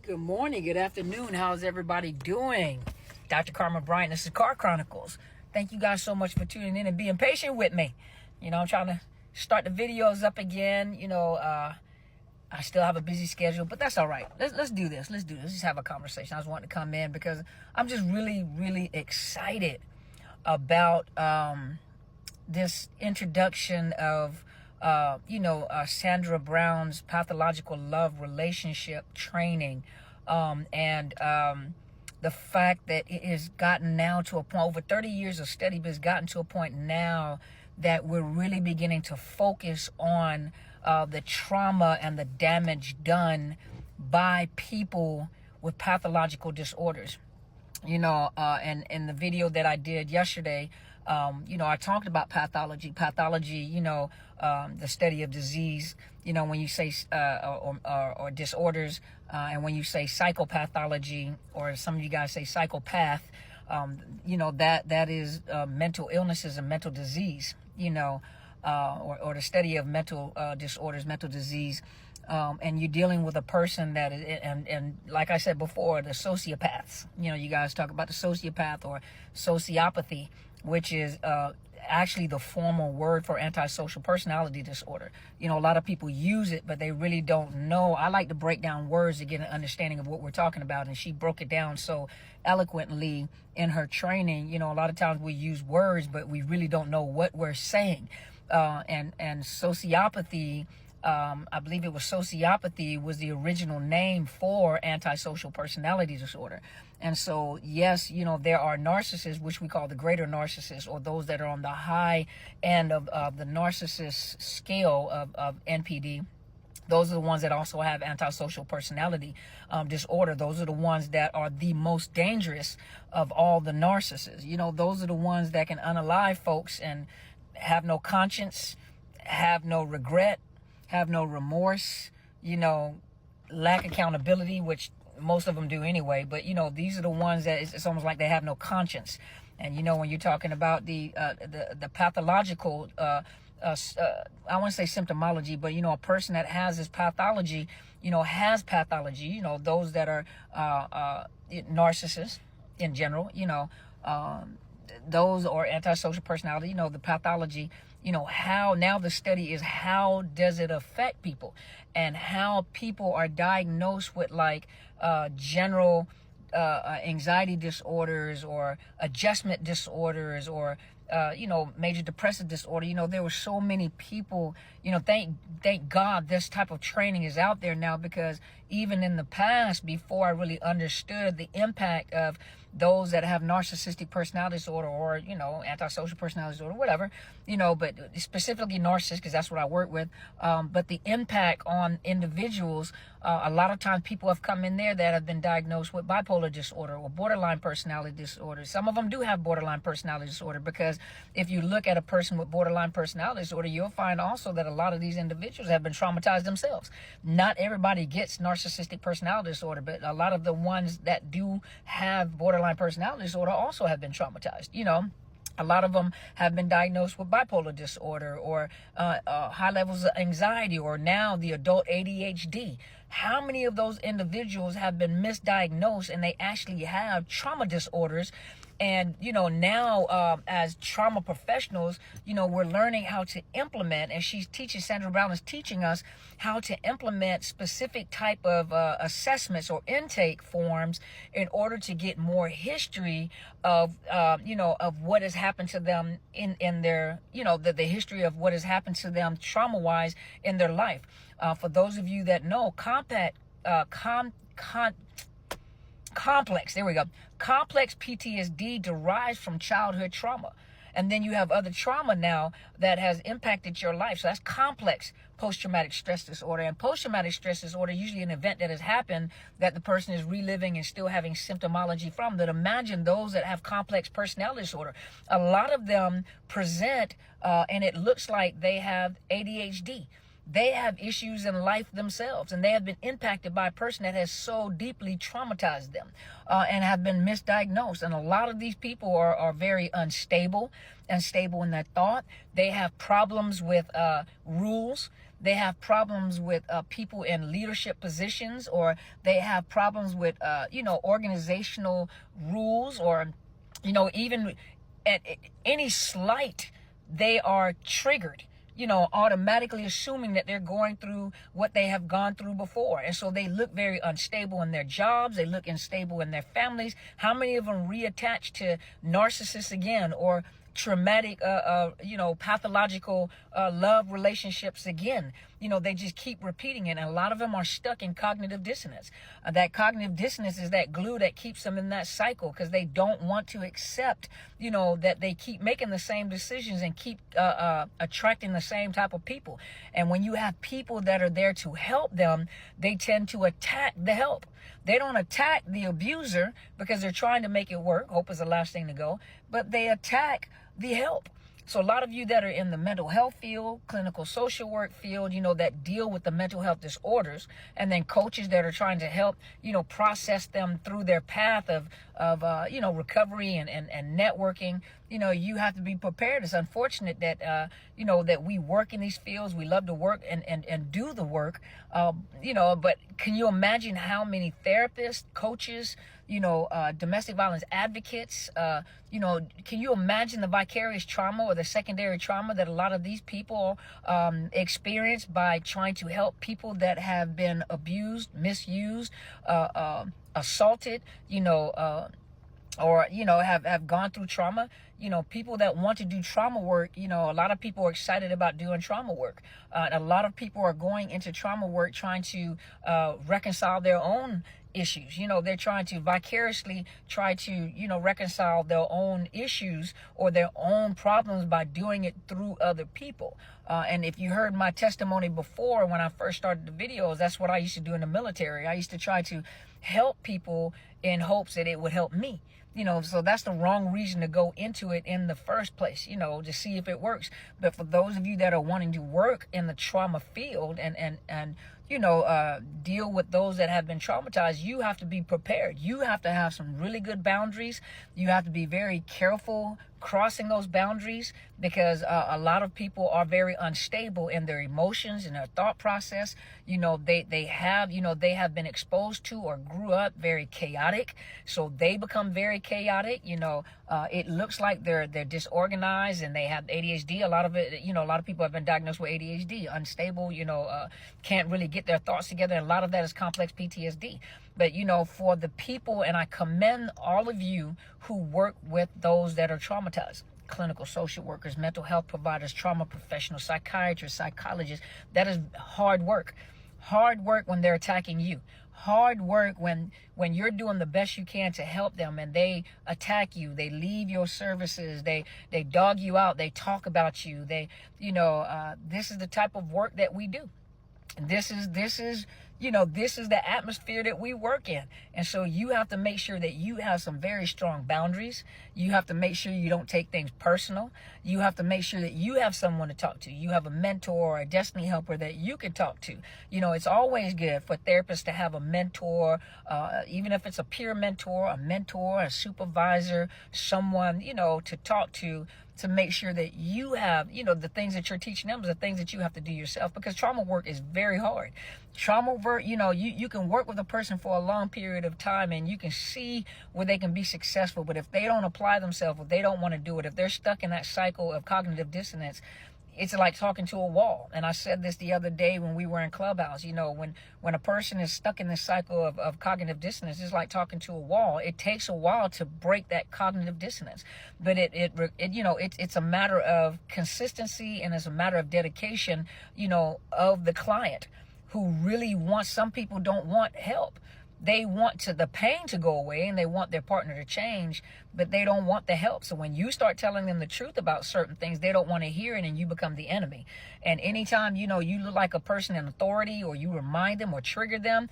Good morning, good afternoon. How's everybody doing? Dr. Carmen Bryant, this is Car Chronicles. Thank you guys so much for tuning in and being patient with me. I'm trying to start the videos up again. I still have a busy schedule, but that's all right. Let's do this. Let's just have a conversation. I was wanting to come in because I'm just really excited about this introduction of Sandra Brown's pathological love relationship training, and the fact that it has gotten now to a point, over 30 years of study, but it's gotten to a point now that we're really beginning to focus on the trauma and the damage done by people with pathological disorders. And in the video that I did yesterday, I talked about pathology, the study of disease, when you say, or disorders, and when you say psychopathology, or some of you guys say psychopath, that is, mental illnesses and mental disease, or the study of mental, disorders, mental disease. And you're dealing with a person that is, and like I said before, the sociopaths, you guys talk about the sociopath or sociopathy, which is, actually the formal word for antisocial personality disorder. A lot of people use it, but they really don't know. I like to break down words to get an understanding of what we're talking about. And she broke it down so eloquently in her training. A lot of times we use words, but we really don't know what we're saying. And sociopathy, I believe it was sociopathy was the original name for antisocial personality disorder. And so, yes, there are narcissists, which we call the greater narcissists, or those that are on the high end of the narcissist scale of NPD. Those are the ones that also have antisocial personality disorder. Those are the ones that are the most dangerous of all the narcissists. Those are the ones that can unalive folks and have no conscience, have no regret, have no remorse, lack accountability, which most of them do anyway. But, these are the ones that it's almost like they have no conscience. And, when you're talking about the pathological, I want to say symptomology, but, a person that has this pathology, has pathology, those that are narcissists in general, those or antisocial personality, the pathology, how now the study is how does it affect people and how people are diagnosed with general anxiety disorders or adjustment disorders or major depressive disorder. There were so many people, thank God this type of training is out there now, because even in the past, before I really understood the impact of those that have narcissistic personality disorder or, antisocial personality disorder, whatever, but specifically narcissists, because that's what I work with. But the impact on individuals, a lot of times people have come in there that have been diagnosed with bipolar disorder or borderline personality disorder. Some of them do have borderline personality disorder, because if you look at a person with borderline personality disorder, you'll find also that a lot of these individuals have been traumatized themselves. Not everybody gets narcissistic personality disorder, but a lot of the ones that do have borderline personality disorder also have been traumatized. A lot of them have been diagnosed with bipolar disorder or high levels of anxiety, or now the adult ADHD. How many of those individuals have been misdiagnosed and they actually have trauma disorders? And, now as trauma professionals, we're learning how to implement, and Sandra Brown is teaching us how to implement specific type of assessments or intake forms in order to get more history of, of what has happened to them in their, the history of what has happened to them trauma-wise in their life. For those of you that know, complex PTSD derives from childhood trauma. And then you have other trauma now that has impacted your life. So that's complex post-traumatic stress disorder. And post-traumatic stress disorder, usually an event that has happened that the person is reliving and still having symptomology from. That imagine those that have complex personality disorder. A lot of them present, and it looks like they have ADHD. They have issues in life themselves, and they have been impacted by a person that has so deeply traumatized them and have been misdiagnosed. And a lot of these people are very unstable and stable in their thought. They have problems with rules. they have problems with people in leadership positions, or they have problems with, organizational rules, or, even at any slight, they are triggered, automatically assuming that they're going through what they have gone through before. And so they look very unstable in their jobs. They look unstable in their families. How many of them reattach to narcissists again, or traumatic, pathological love relationships again? They just keep repeating it. And a lot of them are stuck in cognitive dissonance. That cognitive dissonance is that glue that keeps them in that cycle, because they don't want to accept, that they keep making the same decisions and keep attracting the same type of people. And when you have people that are there to help them, they tend to attack the help. They don't attack the abuser because they're trying to make it work. Hope is the last thing to go. But they attack the help. So a lot of you that are in the mental health field, clinical social work field, that deal with the mental health disorders, and then coaches that are trying to help, process them through their path of recovery and networking, you have to be prepared. It's unfortunate that, that we work in these fields. We love to work and do the work, but can you imagine how many therapists, coaches, domestic violence advocates, can you imagine the vicarious trauma or the secondary trauma that a lot of these people experience by trying to help people that have been abused, misused, assaulted, or have gone through trauma? People that want to do trauma work, a lot of people are excited about doing trauma work. A lot of people are going into trauma work trying to reconcile their own issues. They're trying to vicariously try to, reconcile their own issues or their own problems by doing it through other people. And if you heard my testimony before, when I first started the videos, that's what I used to do in the military. I used to try to help people in hopes that it would help me. So that's the wrong reason to go into it in the first place, to see if it works. But for those of you that are wanting to work in the trauma field and deal with those that have been traumatized, you have to be prepared. You have to have some really good boundaries. You have to be very careful crossing those boundaries, because a lot of people are very unstable in their emotions and their thought process. They have been exposed to or grew up very chaotic, so they become very chaotic. It looks like they're disorganized and they have ADHD. A lot of it, a lot of people have been diagnosed with ADHD, unstable, can't really get their thoughts together. And a lot of that is complex PTSD. But, for the people, and I commend all of you who work with those that are traumatized, clinical social workers, mental health providers, trauma professionals, psychiatrists, psychologists. That is hard work. Hard work when they're attacking you. Hard work when you're doing the best you can to help them and they attack you. They leave your services. They dog you out. They talk about you. This is the type of work that we do. This is the atmosphere that we work in. And so you have to make sure that you have some very strong boundaries. You have to make sure you don't take things personal. You have to make sure that you have someone to talk to. You have a mentor or a destiny helper that you can talk to. It's always good for therapists to have a mentor, even if it's a peer mentor, a supervisor, someone, to talk to make sure that you have, the things that you're teaching them is the things that you have to do yourself, because trauma work is very hard. Trauma work, you can work with a person for a long period of time and you can see where they can be successful. But if they don't apply themselves, if they don't want to do it, if they're stuck in that cycle of cognitive dissonance, it's like talking to a wall. And I said this the other day when we were in Clubhouse, when a person is stuck in this cycle of cognitive dissonance, it's like talking to a wall. It takes a while to break that cognitive dissonance, but it's a matter of consistency, and it's a matter of dedication, of the client who really wants. Some people don't want help. They want the pain to go away and they want their partner to change, but they don't want the help. So when you start telling them the truth about certain things, they don't want to hear it, and you become the enemy. And anytime, you look like a person in authority, or you remind them or trigger them,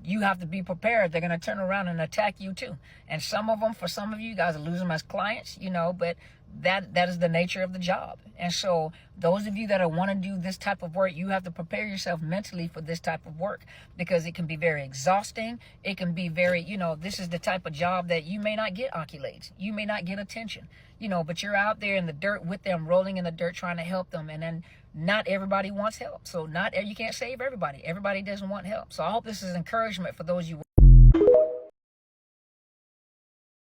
you have to be prepared. They're going to turn around and attack you too. And for some of you guys, will lose them as clients, but that is the nature of the job. And so those of you that want to do this type of work, you have to prepare yourself mentally for this type of work, because it can be very exhausting. It can be very, this is the type of job that you may not get accolades, you may not get attention, but you're out there in the dirt with them, rolling in the dirt, trying to help them. And then not everybody wants help. So you can't save everybody. Everybody doesn't want help. So I hope this is encouragement for those you